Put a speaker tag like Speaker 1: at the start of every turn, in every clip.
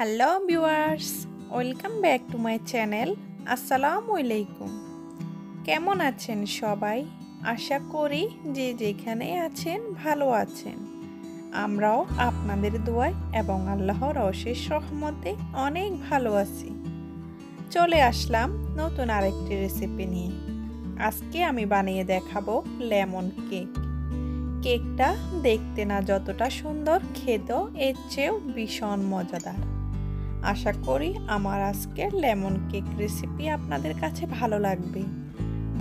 Speaker 1: Hello viewers, welcome back to my channel. আসসালামু আলাইকুম। কেমন আছেন সবাই? আশা করি যে যেখানে আছেন ভালো আছেন। আমরাও আপনাদের দোয়ায় এবং আল্লাহর অশেষ রহমতে অনেক ভালো আছি। চলে আসলাম নতুন আরেকটি রেসিপি নিয়ে। আজকে আমি বানিয়ে দেখাবো লেমন কেক। কেকটা দেখতে না যতটা সুন্দর, খেতেও এর চেয়েও ভীষণ মজাদার। আশা করি আমার আজকের লেমন কেক রেসিপি আপনাদের কাছে ভালো লাগবে।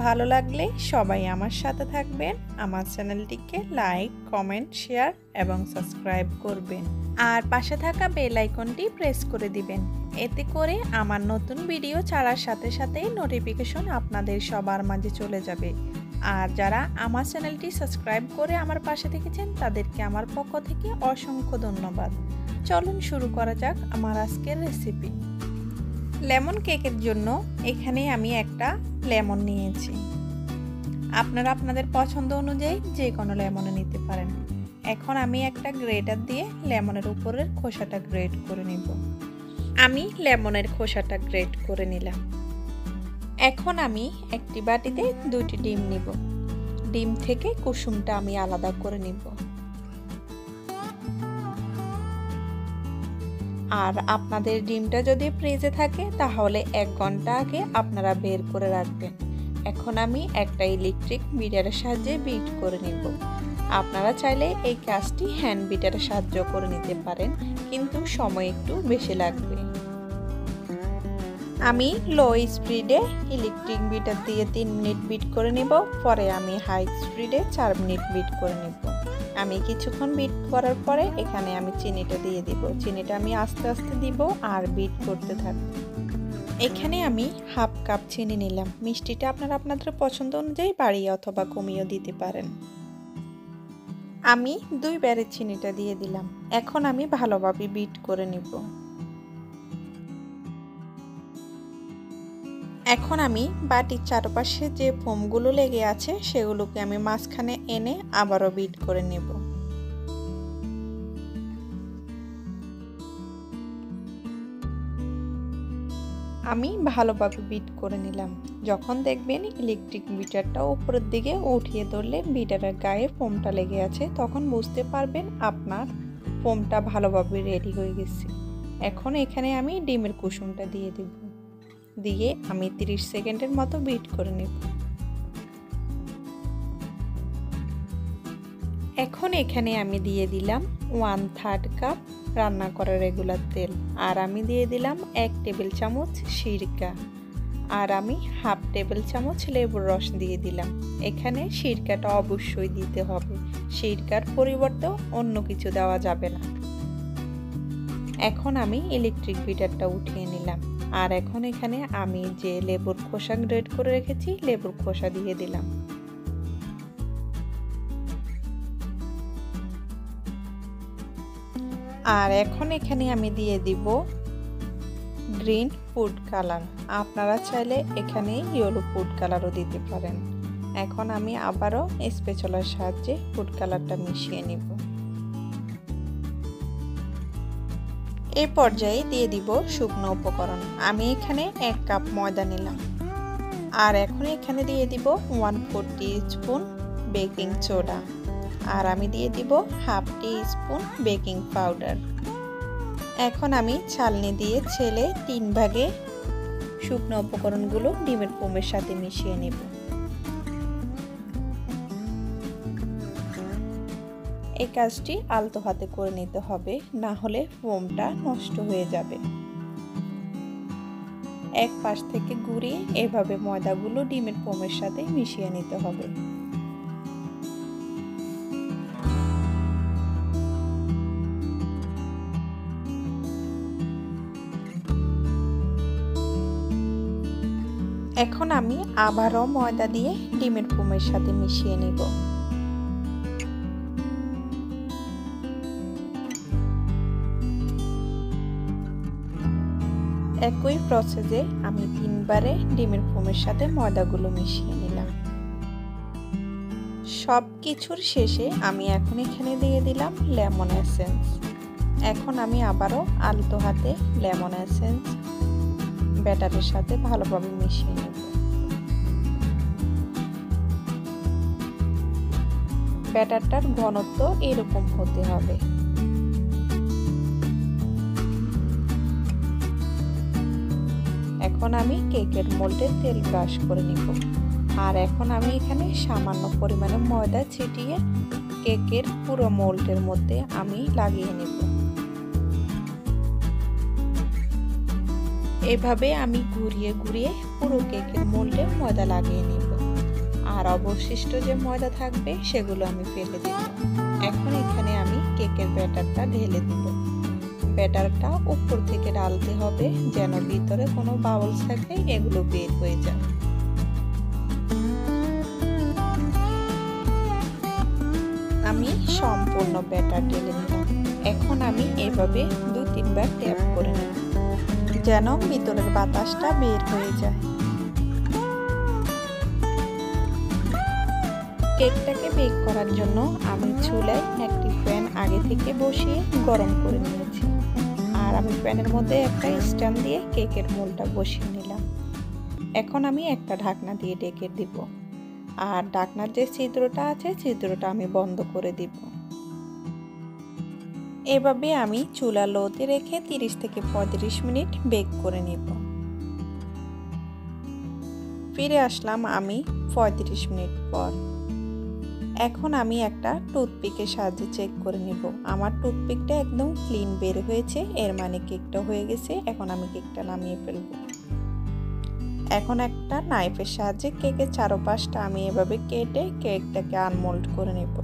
Speaker 1: ভালো লাগলে সবাই আমার সাথে থাকবেন, আমার চ্যানেলটিকে লাইক, কমেন্ট, শেয়ার এবং সাবস্ক্রাইব করবেন। আর পাশে থাকা বেল আইকনটি প্রেস করে দিবেন। এতে করে আমার নতুন ভিডিও ছাড়ার সাথে সাথেই নোটিফিকেশন আপনাদের সবার মাঝে চলে যাবে। আর যারা আমার চ্যানেলটি সাবস্ক্রাইব করে আমার পাশে থেকেছেন তাদেরকে আমার পক্ষ থেকে অসংখ্য ধন্যবাদ। চলুন শুরু করা যাক আমার আজকের রেসিপি। লেমন কেকের জন্য এখানে আমি একটা লেমন নিয়েছি। আপনারা আপনাদের পছন্দ অনুযায়ী যে কোনো লেমনে নিতে পারেন। এখন আমি একটা গ্রেটার দিয়ে লেমনের উপরের খোসাটা গ্রেট করে নিব। আমি লেমনের খোসাটা গ্রেট করে নিলাম। এখন আমি একটি বাটিতে 2টি ডিম নিব। ডিম থেকে কুসুমটা আমি আলাদা করে নিব। আর আপনাদের ডিমটা যদি ফ্রিজে থাকে তাহলে 1 ঘন্টা আগে আপনারা বের করে রাখবেন। এখন আমি একটা ইলেকট্রিক বিটারের সাহায্যে বিট করে নিব। আপনারা চাইলে এই কাজটি হ্যান্ড বিটারের সাহায্য করে নিতে পারেন, কিন্তু সময় একটু বেশি লাগবে। আমি লো স্পিডে ইলেকট্রিক বিটার দিয়ে 3 মিনিট বিট করে নিব। পরে আমি হাই স্পিডে 4 মিনিট বিট করে নিব। আমি কিছুক্ষণ বিট করার পরে এখানে আমি চিনিটা দিয়ে দিব। চিনিটা আমি আস্তে আস্তে দিব আর বিট করতে থাকব। এখানে আমি হাফ কাপ চিনি নিলাম। মিষ্টিটা আপনারা আপনাদের পছন্দ অনুযায়ী বাড়িয়ে অথবা কমিয়ে দিতে পারেন। আমি 2 বারে চিনিটা দিয়ে দিলাম। এখন আমি ভালোভাবে বিট করে নিব। এখন আমি বাটির চারপাশে যে ফোমগুলো লেগে আছে সেগুলোকে আমি মাঝখানে এনে আবারও বিট করে নেব। আমি ভালোভাবে বিট করে নিলাম। যখন দেখবেন ইলেকট্রিক বিটারটা উপরের দিকে উঠিয়ে ধরলে বিটারের গায়ে ফোমটা লেগে আছে, তখন বুঝতে পারবেন আপনার ফোমটা ভালোভাবে রেডি হয়ে গেছে। এখন এখানে আমি ডিমের কুসুমটা দিয়ে দেব। দিয়ে আমি 30 সেকেন্ডের মতো বিট করে নেব। এখন এখানে আমি দিয়ে দিলাম 1/3 কাপ রান্না করা রেগুলার তেল, আর আমি দিয়ে দিলাম 1 টেবিল চামচ সিরকা, আর আমি হাফ টেবিল চামচ লেবুর রস দিয়ে দিলাম। এখানে সিরকাটা অবশ্যই দিতে হবে, সিরকার পরিবর্তে অন্য কিছু দেওয়া যাবে না। এখন আমি ইলেকট্রিক বিটারটা উঠিয়ে নিলাম। আর এখন এখানে আমি যে লেবুর খোসা গ্রেট করে রেখেছি লেবুর খোসা দিয়ে দিলাম। আর এখন এখানে আমি দিয়ে দিব গ্রিন ফুড কালার। আপনারা চাইলে এখানে ইয়েলো ফুড কালারও দিতে পারেন। এখন আমি আবারও স্প্যাচুলার সাহায্যে ফুড কালারটা মিশিয়ে নিব। এই পর্যায়ে দিয়ে দিব শুকনো উপকরণ। আমি এখানে 1 কাপ ময়দা নিলাম। আর এখন এখানে দিয়ে দিব 1/4 টিস্পুন বেকিং সোডা, আর আমি দিয়ে দিব হাফ টিস্পুন বেকিং পাউডার। এখন আমি ছালনি দিয়ে ছেলে 3 ভাগে শুকনো উপকরণগুলো ডিমের ফোমের সাথে মিশিয়ে নেব। এই কাজটি আলতো হাতে করে নিতে হবে, না হলে ফোমটা নষ্ট হয়ে যাবে। এক পাশ থেকে ঘুরিয়ে এভাবে ময়দাগুলো ডিমের ফোমের সাথে মিশিয়ে নিতে হবে। এখন আমি আবারও ময়দা দিয়ে ডিমের ফোমের সাথে মিশিয়ে নিব। একই প্রসেসে আমি 3 বারে ডিমের ফোমের সাথে ময়দাগুলো মিশিয়ে নিলাম। সব কিছুর শেষে আমি এখন এখানে দিয়ে দিলাম লেমন এসেন্স। এখন আমি আবারও আলতো হাতে লেমন এসেন্স ব্যাটারের সাথে ভালোভাবে মিশিয়ে নেব। ব্যাটারটার ঘনত্ব এরকম হতে হবে। এখন আমি কেকের মোল্ডে তেল ব্রাশ করে নিব। আর এখন আমি এখানে সামান্য পরিমাণে ময়দা ছিটিয়ে কেকের পুরো মোল্ডের মধ্যে আমি লাগিয়ে নেব। এভাবে আমি ঘুরিয়ে ঘুরিয়ে পুরো কেকের মোল্ডে ময়দা লাগিয়ে নেব। আর অবশিষ্ট যে ময়দা থাকবে সেগুলো আমি ফেলে দেব। এখন এখানে আমি কেকের ব্যাটারটা ঢেলে দিব। ব্যাটারটা উপর থেকে ঢালতে হবে যেন ভিতরে কোনো বাবলস থাকলে এগুলো বের হয়ে যায়। আমি সম্পূর্ণ ব্যাটার ঢেলে নিলাম। এখন আমি এভাবে 2-3 বার ট্যাপ করে নেব যেন ভিতরের বাতাসটা বের হয়ে যায়। কেকটাকে বেক করার জন্য আমি চুলায় একটি প্যান আগে থেকে বসিয়ে গরম করে নিয়েছি। আর আমি প্যানের মধ্যে একটা স্ট্যান্ড দিয়ে কেকের মোল্ডটা বসিয়ে নিলাম। এখন আমি একটা ঢাকনা দিয়ে ঢেকে দিব। আর ঢাকনার যে ছিদ্রটা আছে ছিদ্রটা আমি বন্ধ করে দিব। এভাবে আমি চুলা লোতে রেখে 30 থেকে 35 মিনিট বেক করে নেব। ফিরে আসলাম আমি 35 মিনিট পর। এখন আমি একটা টুথপিকের সাহায্যে চেক করে নেব। আমার টুথপিকটা একদম ক্লিন বের হয়েছে, এর মানে কেকটা হয়ে গেছে। এখন আমি কেকটা নামিয়ে ফেলব। এখন একটা নাইফের সাহায্যে কেকের চারপাশটা আমি এভাবে কেটে কেকটাকে আনমোল্ড করে নেব।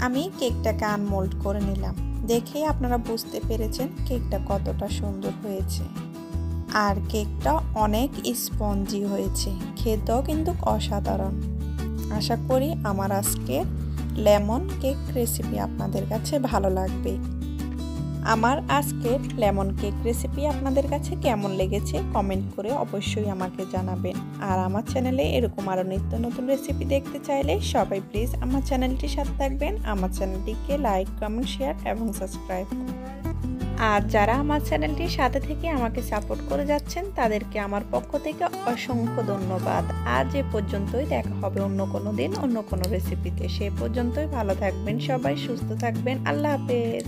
Speaker 1: আমি কেকটাকে আনমোল্ড করে নিলাম। দেখেই আপনারা বুঝতে পেরেছেন কেকটা কতটা সুন্দর হয়েছে। আর কেকটা অনেক স্পঞ্জি হয়েছে, খেতেও কিন্তু অসাধারণ। আশা করি আমার আজকের লেমন কেক রেসিপি আপনাদের কাছে ভালো লাগবে। আমার আজকের লেমন কেক রেসিপি আপনাদের কাছে কেমন লেগেছে কমেন্ট করে অবশ্যই আমাকে জানাবেন। আর আমার চ্যানেলে এরকম আরও নিত্য নতুন রেসিপি দেখতে চাইলে সবাই প্লিজ আমার চ্যানেলটির সাথে থাকবেন। আমার চ্যানেলটিকে লাইক, কমেন্ট, শেয়ার এবং সাবস্ক্রাইব করুন। আর যারা আমার চ্যানেলটির সাথে থেকে আমাকে সাপোর্ট করে যাচ্ছেন তাদেরকে আমার পক্ষ থেকে অসংখ্য ধন্যবাদ। আজ এ পর্যন্তই, দেখা হবে অন্য কোনো দিন অন্য কোনো রেসিপিতে। সে পর্যন্তই ভালো থাকবেন সবাই, সুস্থ থাকবেন। আল্লাহ হাফেজ।